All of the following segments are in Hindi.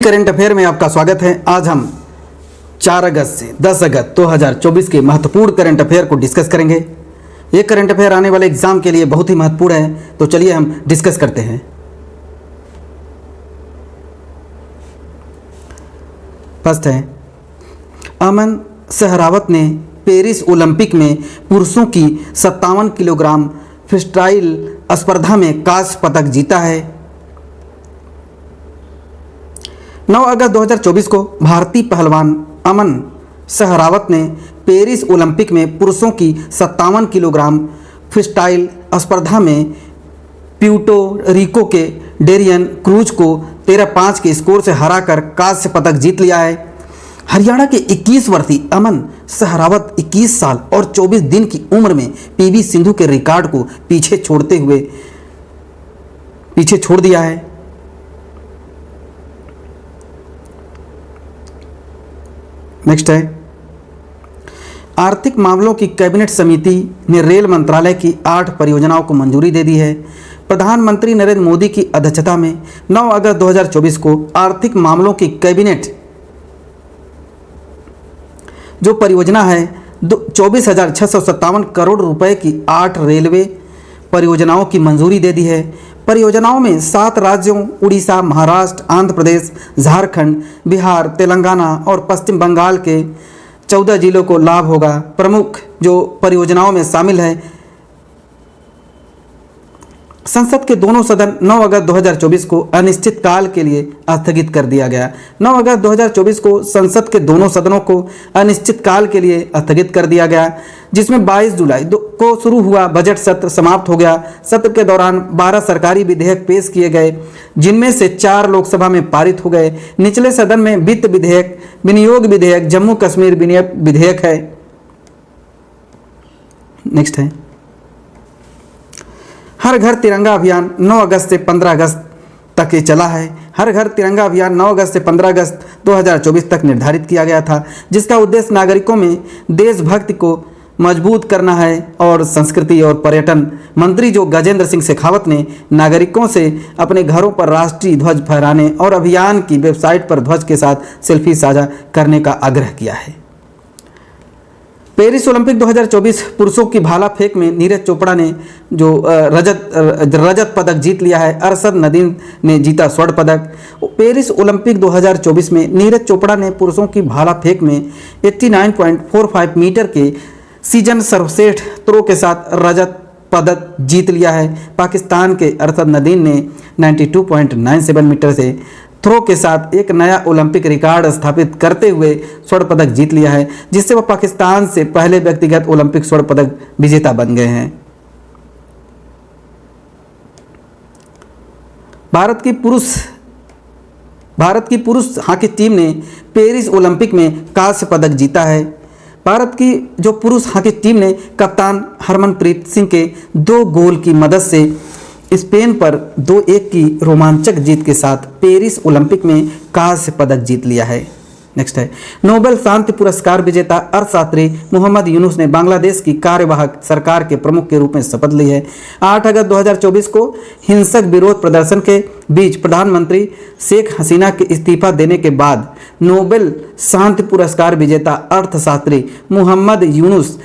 करंट अफेयर में आपका स्वागत है। आज हम 4 अगस्त से 10 अगस्त 2024 के महत्वपूर्ण करंट अफेयर को डिस्कस करेंगे। ये करंट अफेयर आने वाले एग्जाम के लिए बहुत ही महत्वपूर्ण है, तो चलिए हम डिस्कस करते हैं। फर्स्ट है, अमन सहरावत ने पेरिस ओलंपिक में पुरुषों की 57 किलोग्राम फ्रीस्टाइल स्पर्धा में कांस्य पदक जीता है। 9 अगस्त 2024 को भारतीय पहलवान अमन सहरावत ने पेरिस ओलंपिक में पुरुषों की 57 किलोग्राम फ्रीस्टाइल स्पर्धा में प्यूर्टो रिको के डेरियन क्रूज को 13-5 के स्कोर से हराकर कांस्य पदक जीत लिया है। हरियाणा के 21 वर्षीय अमन सहरावत 21 साल और 24 दिन की उम्र में पीवी सिंधु के रिकॉर्ड को पीछे छोड़ दिया है। नेक्स्ट है, आर्थिक मामलों की कैबिनेट समिति ने रेल मंत्रालय की 8 परियोजनाओं को मंजूरी दे दी है। प्रधानमंत्री नरेंद्र मोदी की अध्यक्षता में 9 अगस्त 2024 को आर्थिक मामलों की कैबिनेट जो परियोजना है 24,657 करोड़ रुपए की 8 रेलवे परियोजनाओं की मंजूरी दे दी है। परियोजनाओं में 7 राज्यों उड़ीसा, महाराष्ट्र, आंध्र प्रदेश, झारखंड, बिहार, तेलंगाना और पश्चिम बंगाल के 14 जिलों को लाभ होगा। प्रमुख जो परियोजनाओं में शामिल है, संसद के दोनों सदन 9 अगस्त 2024 को अनिश्चितकाल के लिए स्थगित कर दिया गया। 9 अगस्त 2024 को संसद के दोनों सदनों को अनिश्चितकाल के लिए स्थगित कर दिया गया, जिसमें 22 जुलाई को शुरू हुआ बजट सत्र समाप्त हो गया। सत्र के दौरान 12 सरकारी विधेयक पेश किए गए, जिनमें से 4 लोकसभा में पारित हो गए। निचले सदन में वित्त विधेयक, विनियोग विधेयक, जम्मू कश्मीर विधेयक है। नेक्स्ट है, हर घर तिरंगा अभियान 9 अगस्त से 15 अगस्त तक ये चला है। हर घर तिरंगा अभियान 9 अगस्त से 15 अगस्त 2024 तक निर्धारित किया गया था, जिसका उद्देश्य नागरिकों में देशभक्ति को मजबूत करना है। और संस्कृति और पर्यटन मंत्री जो गजेंद्र सिंह शेखावत ने नागरिकों से अपने घरों पर राष्ट्रीय ध्वज फहराने और अभियान की वेबसाइट पर ध्वज के साथ सेल्फी साझा करने का आग्रह किया है। पेरिस ओलंपिक 2024 पुरुषों की भाला फेंक में नीरज चोपड़ा ने जो रजत पदक जीत लिया है। अरशद नदीम ने जीता स्वर्ण पदक। पेरिस ओलंपिक 2024 में नीरज चोपड़ा ने पुरुषों की भाला फेंक में 89.45 मीटर के सीजन सर्वश्रेष्ठ थ्रो के साथ रजत पदक जीत लिया है। पाकिस्तान के अरशद नदीम ने 92.97 मीटर से थ्रो के साथ एक नया ओलंपिक रिकॉर्ड स्थापित करते हुए स्वर्ण पदक जीत लिया है, जिससे वह पाकिस्तान से पहले व्यक्तिगत ओलंपिक स्वर्ण पदक विजेता बन गए हैं। भारत की पुरुष हॉकी टीम ने पेरिस ओलंपिक में कांस्य पदक जीता है। भारत की जो पुरुष हॉकी टीम ने कप्तान हरमनप्रीत सिंह के 2 गोल की मदद से स्पेन पर 2-1 की रोमांचक जीत के साथ पेरिस ओलंपिक में कांस्य पदक जीत लिया है। नेक्स्ट है, नोबेल शांति पुरस्कार विजेता अर्थशास्त्री मोहम्मद यूनुस ने बांग्लादेश की कार्यवाहक सरकार के प्रमुख के रूप में शपथ ली है। 8 अगस्त 2024 को हिंसक विरोध प्रदर्शन के बीच प्रधानमंत्री शेख हसीना के इस्तीफा देने के बाद नोबेल शांति पुरस्कार विजेता अर्थशास्त्री मोहम्मद यूनुस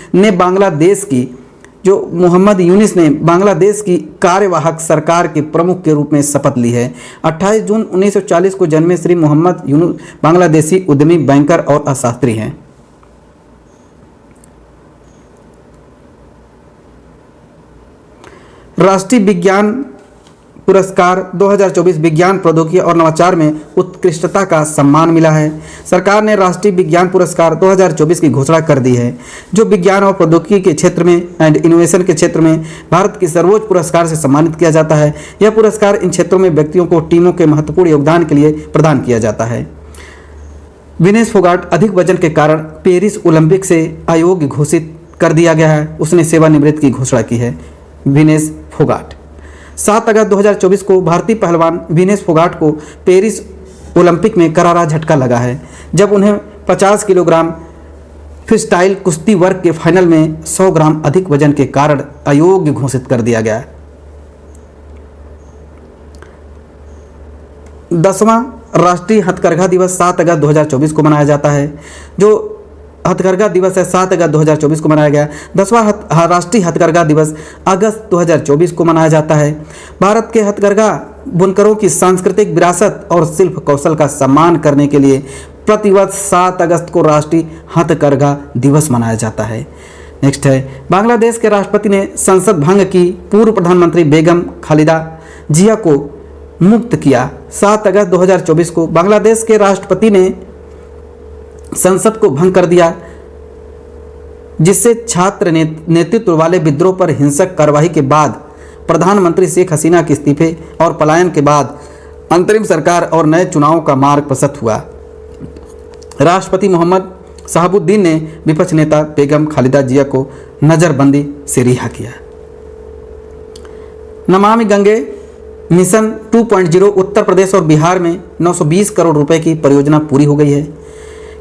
ने बांग्लादेश की कार्यवाहक सरकार के प्रमुख के रूप में शपथ ली है। 28 जून 1940 को जन्मे श्री मोहम्मद यूनुस बांग्लादेशी उद्यमी, बैंकर और अर्थशास्त्री हैं। राष्ट्रीय विज्ञान पुरस्कार 2024 विज्ञान, प्रौद्योगिकी और नवाचार में उत्कृष्टता का सम्मान मिला है। सरकार ने राष्ट्रीय विज्ञान पुरस्कार 2024 की घोषणा कर दी है, जो विज्ञान और प्रौद्योगिकी के क्षेत्र में एंड इनोवेशन के क्षेत्र में भारत की सर्वोच्च पुरस्कार से सम्मानित किया जाता है। यह पुरस्कार इन क्षेत्रों में व्यक्तियों को टीमों के महत्वपूर्ण योगदान के लिए प्रदान किया जाता है। विनेश फोगाट अधिक वजन के कारण पेरिस ओलंपिक से अयोग्य घोषित कर दिया गया है। उसने सेवानिवृत्ति की घोषणा की है। विनेश फोगाट 7 अगस्त 2024 को भारतीय पहलवान विनेश फोगाट को पेरिस ओलंपिक में करारा झटका लगा है, जब उन्हें 50 किलोग्राम फ्रीस्टाइल कुश्ती वर्ग के फाइनल में 100 ग्राम अधिक वजन के कारण अयोग्य घोषित कर दिया गया। 10वां राष्ट्रीय हथकरघा दिवस 7 अगस्त 2024 को मनाया जाता है। जो हथकरघा दिवस है 7 अगस्त 2024 को मनाया गया। 10वां राष्ट्रीय हथकरघा दिवस अगस्त 2024 को मनाया जाता है। भारत के हथकरघा बुनकरों की सांस्कृतिक विरासत और शिल्प कौशल का सम्मान करने के लिए प्रतिवर्ष 7 अगस्त को राष्ट्रीय हथकरघा दिवस मनाया जाता है। नेक्स्ट है, बांग्लादेश के राष्ट्रपति ने संसद भंग की, पूर्व प्रधानमंत्री बेगम खालिदा जिया को मुक्त किया। 7 अगस्त 2024 को बांग्लादेश के राष्ट्रपति ने संसद को भंग कर दिया, जिससे छात्र नेतृत्व वाले विद्रोह पर हिंसक कार्रवाई के बाद प्रधानमंत्री शेख हसीना के इस्तीफे और पलायन के बाद अंतरिम सरकार और नए चुनावों का मार्ग प्रशस्त हुआ। राष्ट्रपति मोहम्मद शहाबुद्दीन ने विपक्ष नेता बेगम खालिदा जिया को नजरबंदी से रिहा किया। नमामि गंगे मिशन 2.0 उत्तर प्रदेश और बिहार में 920 करोड़ रुपए की परियोजना पूरी हो गई है।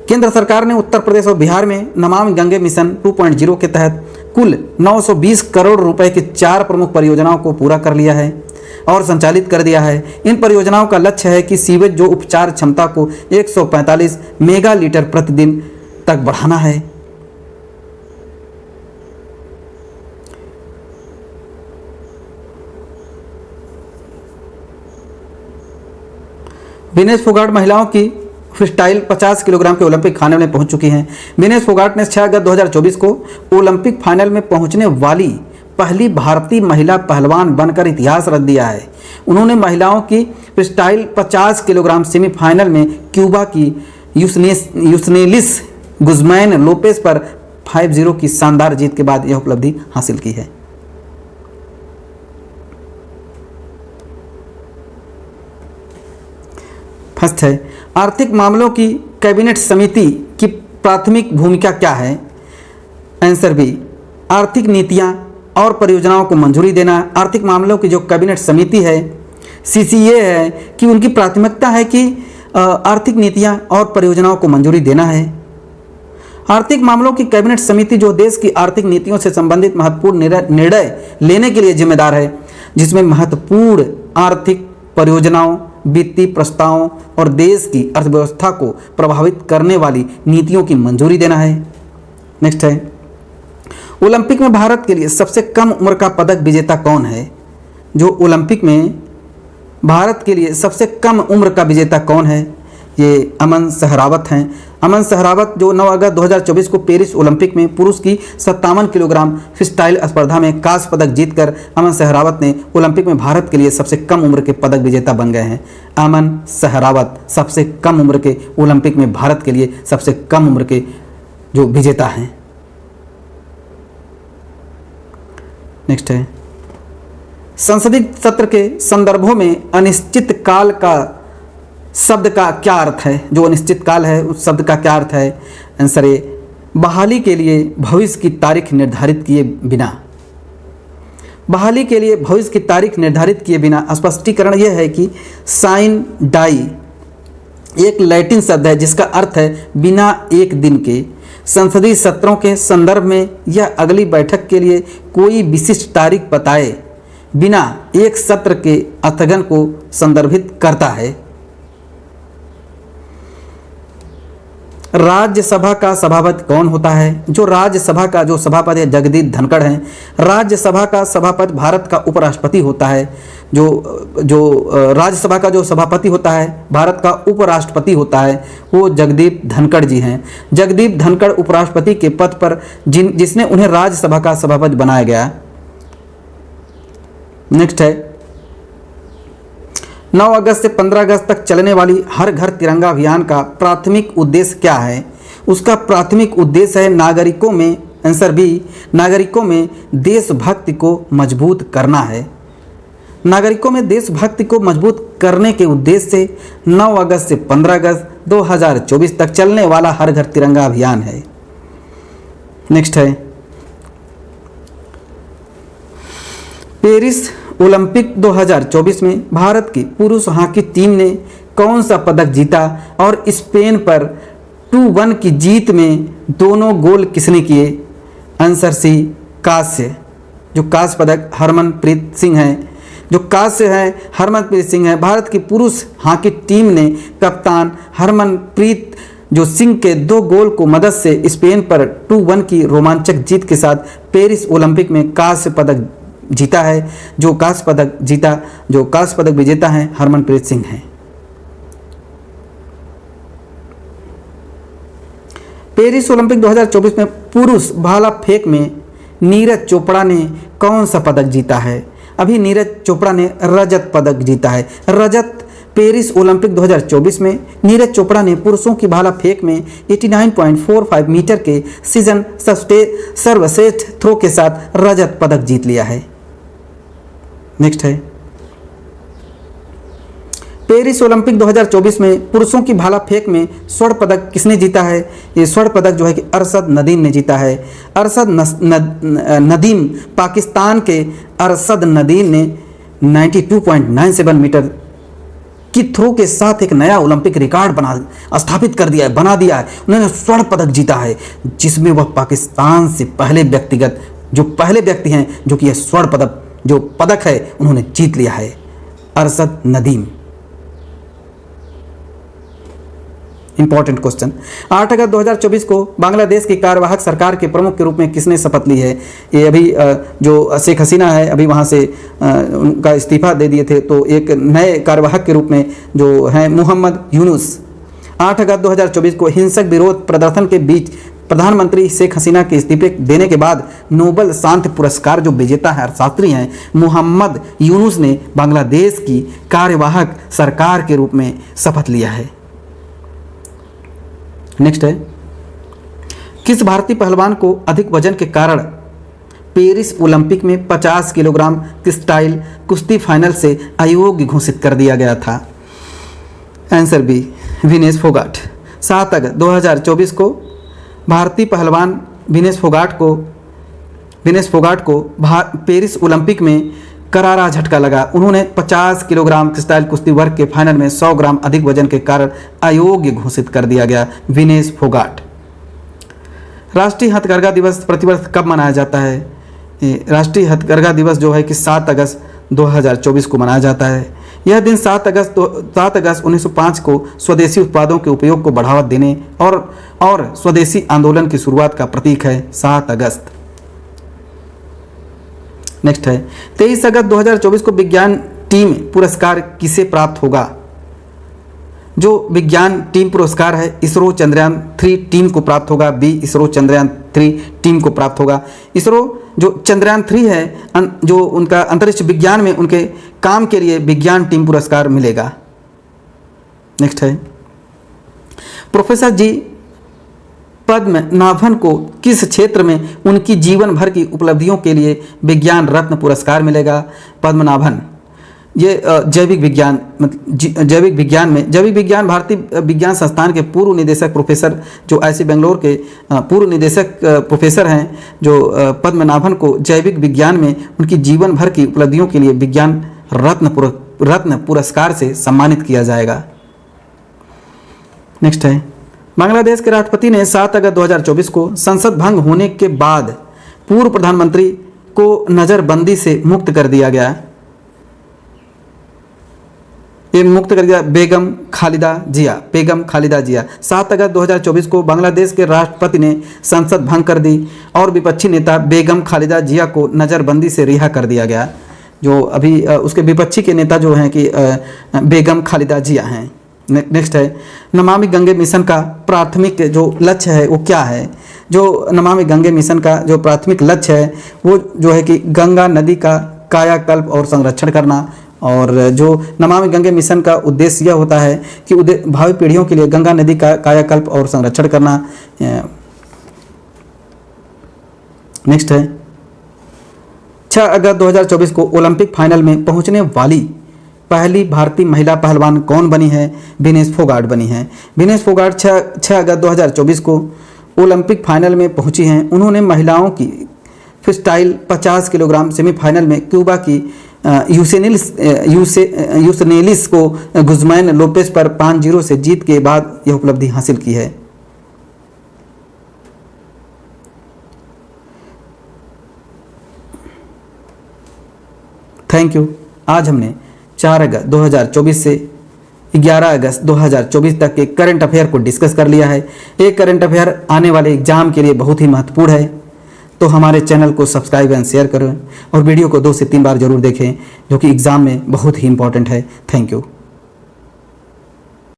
केंद्र सरकार ने उत्तर प्रदेश और बिहार में नमामि गंगे मिशन 2.0 के तहत कुल 920 करोड़ रुपए की 4 प्रमुख परियोजनाओं को पूरा कर लिया है और संचालित कर दिया है। इन परियोजनाओं का लक्ष्य है कि सीवेज जो उपचार क्षमता को 145 मेगा लीटर प्रतिदिन तक बढ़ाना है। विनेश फोगाट महिलाओं की फ्रीस्टाइल 50 किलोग्राम के ओलंपिक फाइनल में पहुंच चुकी हैं। विनेश फोगाट ने 6 अगस्त 2024 को ओलंपिक फाइनल में पहुंचने वाली पहली भारतीय महिला पहलवान बनकर इतिहास रच दिया है। उन्होंने महिलाओं की फ्रीस्टाइल 50 किलोग्राम सेमीफाइनल में क्यूबा की यूसनेलिस गुज़मैन लोपेस पर 5-0 की शानदार जीत के बाद यह उपलब्धि हासिल की है। फर्स्ट है, आर्थिक मामलों की कैबिनेट समिति की प्राथमिक भूमिका क्या है? आंसर बी, आर्थिक नीतियां और परियोजनाओं को मंजूरी देना। आर्थिक मामलों की जो कैबिनेट समिति है सीसीए है कि उनकी प्राथमिकता है कि आर्थिक नीतियां और परियोजनाओं को मंजूरी देना है। आर्थिक मामलों की कैबिनेट समिति जो देश की आर्थिक नीतियों से संबंधित महत्वपूर्ण निर्णय लेने के लिए जिम्मेदार है, जिसमें महत्वपूर्ण आर्थिक परियोजनाओं, वित्तीय प्रस्तावों और देश की अर्थव्यवस्था को प्रभावित करने वाली नीतियों की मंजूरी देना है। नेक्स्ट है, ओलंपिक में भारत के लिए सबसे कम उम्र का पदक विजेता कौन है? जो ओलंपिक में भारत के लिए सबसे कम उम्र का विजेता कौन है? ये अमन सहरावत हैं। अमन सहरावत जो 9 अगस्त 2024 को पेरिस ओलंपिक में पुरुष की 57 किलोग्राम फ्रीस्टाइल स्पर्धा में कांस्य पदक जीतकर अमन सहरावत ने ओलंपिक में भारत के लिए सबसे कम उम्र के पदक विजेता बन गए हैं। अमन सहरावत सबसे कम उम्र के ओलंपिक में भारत के लिए सबसे कम उम्र के जो विजेता हैं। नेक्स्ट है, संसदीय सत्र के संदर्भों में अनिश्चित काल का शब्द का क्या अर्थ है? जो अनिश्चित काल है उस शब्द का क्या अर्थ है? आंसर ए, बहाली के लिए भविष्य की तारीख निर्धारित किए बिना। बहाली के लिए भविष्य की तारीख निर्धारित किए बिना। स्पष्टीकरण यह है कि साइन डाई एक लैटिन शब्द है जिसका अर्थ है बिना एक दिन के। संसदीय सत्रों के संदर्भ में यह अगली बैठक के लिए कोई विशिष्ट तारीख बताए बिना एक सत्र के स्थगन को संदर्भित करता है। राज्यसभा का सभापति कौन होता है? जो राज्यसभा का जो सभापति है जगदीप धनखड़ हैं। राज्यसभा का सभापति भारत का उपराष्ट्रपति होता है। जो राज्यसभा का जो सभापति होता है भारत का उपराष्ट्रपति होता है वो जगदीप धनखड़ जी हैं। जगदीप धनखड़ उपराष्ट्रपति के पद पर जिसने उन्हें राज्यसभा का सभापति बनाया गया। नेक्स्ट है, 9 अगस्त से 15 अगस्त तक चलने वाली हर घर तिरंगा अभियान का प्राथमिक उद्देश्य क्या है? उसका प्राथमिक उद्देश्य है नागरिकों में, आंसर बी, नागरिकों में देशभक्ति को मजबूत करना है। नागरिकों में देशभक्ति को मजबूत करने के उद्देश्य से 9 अगस्त से 15 अगस्त 2024 तक चलने वाला हर घर तिरंगा अभियान है। नेक्स्ट है, पेरिस ओलंपिक 2024 में भारत की पुरुष हॉकी टीम ने कौन सा पदक जीता और स्पेन पर 2-1 की जीत में दोनों गोल किसने किए? आंसर सी, कांस्य। जो कांस्य पदक हरमनप्रीत सिंह हैं जो कांस्य है हरमनप्रीत सिंह है। भारत की पुरुष हॉकी टीम ने कप्तान हरमनप्रीत जो सिंह के 2 गोल को मदद से स्पेन पर 2-1 की रोमांचक जीत के साथ पेरिस ओलंपिक में कांस्य पदक जीता है। जो कांस्य पदक विजेता है हरमनप्रीत सिंह है। पेरिस ओलंपिक 2024 में पुरुष भाला फेंक में नीरज चोपड़ा ने कौन सा पदक जीता है? अभी नीरज चोपड़ा ने रजत पदक जीता है। रजत पेरिस ओलंपिक 2024 में नीरज चोपड़ा ने पुरुषों की भाला फेंक में 89.45 मीटर के सीजन सर्वश्रेष्ठ थ्रो के साथ रजत पदक जीत लिया है। नेक्स्ट है, पेरिस ओलंपिक 2024 में पुरुषों की भाला फेंक में स्वर्ण पदक किसने जीता है? ये स्वर्ण पदक जो है कि अरशद नदीम ने जीता है। नदीम पाकिस्तान के अरशद नदीम ने 92.97 मीटर की थ्रो के साथ एक नया ओलंपिक रिकॉर्ड स्थापित कर दिया है, बना दिया है। उन्होंने स्वर्ण पदक जीता है, जिसमें वह पाकिस्तान से पहले व्यक्ति हैं जो कि यह स्वर्ण पदक है उन्होंने जीत लिया है। अरशद नदीम। इंपॉर्टेंट क्वेश्चन, 8 अगस्त 2024 को बांग्लादेश की कार्यवाहक सरकार के प्रमुख के रूप में किसने शपथ ली है? ये अभी जो शेख हसीना है अभी वहाँ से उनका इस्तीफा दे दिए थे, तो एक नए कार्यवाहक के रूप में जो हैं मोहम्मद यूनुस। 8 अगस्त 2024 को हिंसक विरोध प्रदर्शन के बीच प्रधानमंत्री शेख हसीना के इस्तीफे देने के बाद नोबेल शांति पुरस्कार जो विजेता है अर्थशास्त्री हैं मोहम्मद यूनुस ने बांग्लादेश की कार्यवाहक सरकार के रूप में शपथ लिया है। नेक्स्ट है, किस भारतीय पहलवान को अधिक वजन के कारण पेरिस ओलंपिक में 50 किलोग्राम फ्रीस्टाइल कुश्ती फाइनल से अयोग्य घोषित कर दिया गया था? Answer B, Vinesh Phogat. 7 अगस्त 2024 को भारतीय पहलवान विनेश फोगाट को पेरिस ओलंपिक में करारा झटका लगा। उन्होंने 50 किलोग्राम फ्रीस्टाइल कुश्ती वर्ग के फाइनल में 100 ग्राम अधिक वजन के कारण अयोग्य घोषित कर दिया गया। विनेश फोगाट। राष्ट्रीय हथकरघा दिवस प्रतिवर्ष कब मनाया जाता है? राष्ट्रीय हथकरघा दिवस जो है कि 7 अगस्त 2024 को मनाया जाता है। यह दिन 7 अगस्त 1905 को स्वदेशी उत्पादों के उपयोग को बढ़ावा देने और स्वदेशी आंदोलन की शुरुआत का प्रतीक है। 7 अगस्त। नेक्स्ट है, 23 अगस्त 2024 को विज्ञान टीम पुरस्कार किसे प्राप्त होगा? जो विज्ञान टीम पुरस्कार है इसरो चंद्रयान 3 टीम को प्राप्त होगा। बी, इसरो चंद्रयान 3 टीम को प्राप्त होगा। इसरो जो चंद्रयान 3 है जो उनका अंतरिक्ष विज्ञान में उनके काम के लिए विज्ञान टीम पुरस्कार मिलेगा। नेक्स्ट है, प्रोफेसर जी पद्मनाभन को किस क्षेत्र में उनकी जीवन भर की उपलब्धियों के लिए विज्ञान रत्न पुरस्कार मिलेगा? पद्मनाभन ये जैविक विज्ञान भारतीय विज्ञान संस्थान के पूर्व निदेशक प्रोफेसर जो IIT बेंगलोर के पूर्व निदेशक प्रोफेसर हैं जो पद्मनाभन को जैविक विज्ञान में उनकी जीवन भर की उपलब्धियों के लिए विज्ञान रत्न पुरस्कार से सम्मानित किया जाएगा। नेक्स्ट है, बांग्लादेश के राष्ट्रपति ने 7 अगस्त 2024 को संसद भंग होने के बाद पूर्व प्रधानमंत्री को नज़रबंदी से मुक्त कर दिया गया। बेगम खालिदा जिया। 7 अगस्त 2024 को बांग्लादेश के राष्ट्रपति ने संसद भंग कर दी और विपक्षी नेता बेगम खालिदा जिया को नज़रबंदी से रिहा कर दिया गया। जो अभी उसके विपक्षी के नेता जो हैं कि बेगम खालिदा जिया हैं। नेक्स्ट है, नमामि गंगे मिशन का प्राथमिक जो लक्ष्य है वो क्या है? जो नमामि गंगे मिशन का जो प्राथमिक लक्ष्य है वो जो है कि गंगा नदी का कायाकल्प और संरक्षण करना। और जो नमामि गंगे मिशन का उद्देश्य यह होता है कि भावी पीढ़ियों के लिए गंगा नदी का कायाकल्प और संरक्षण करना। नेक्स्ट है, 6 अगस्त 2024 को ओलंपिक फाइनल में पहुंचने वाली पहली भारतीय महिला पहलवान कौन बनी है? विनेश फोगाट बनी है। विनेश फोगाट 6 अगस्त 2024 को ओलंपिक फाइनल में पहुंची हैं। उन्होंने महिलाओं की फ्रीस्टाइल 50 किलोग्राम सेमीफाइनल में क्यूबा की यूसेनेलिस को गुज़मैन लोपेज पर 5-0 से जीत के बाद यह उपलब्धि हासिल की है। Thank you. आज हमने 4 अगस्त 2024 से 11 अगस्त 2024 तक के करंट अफेयर को डिस्कस कर लिया है। ये करंट अफेयर आने वाले एग्जाम के लिए बहुत ही महत्वपूर्ण है, तो हमारे चैनल को सब्सक्राइब एंड शेयर करें और वीडियो को 2 से 3 बार जरूर देखें, जो कि एग्ज़ाम में बहुत ही इंपॉर्टेंट है। Thank you.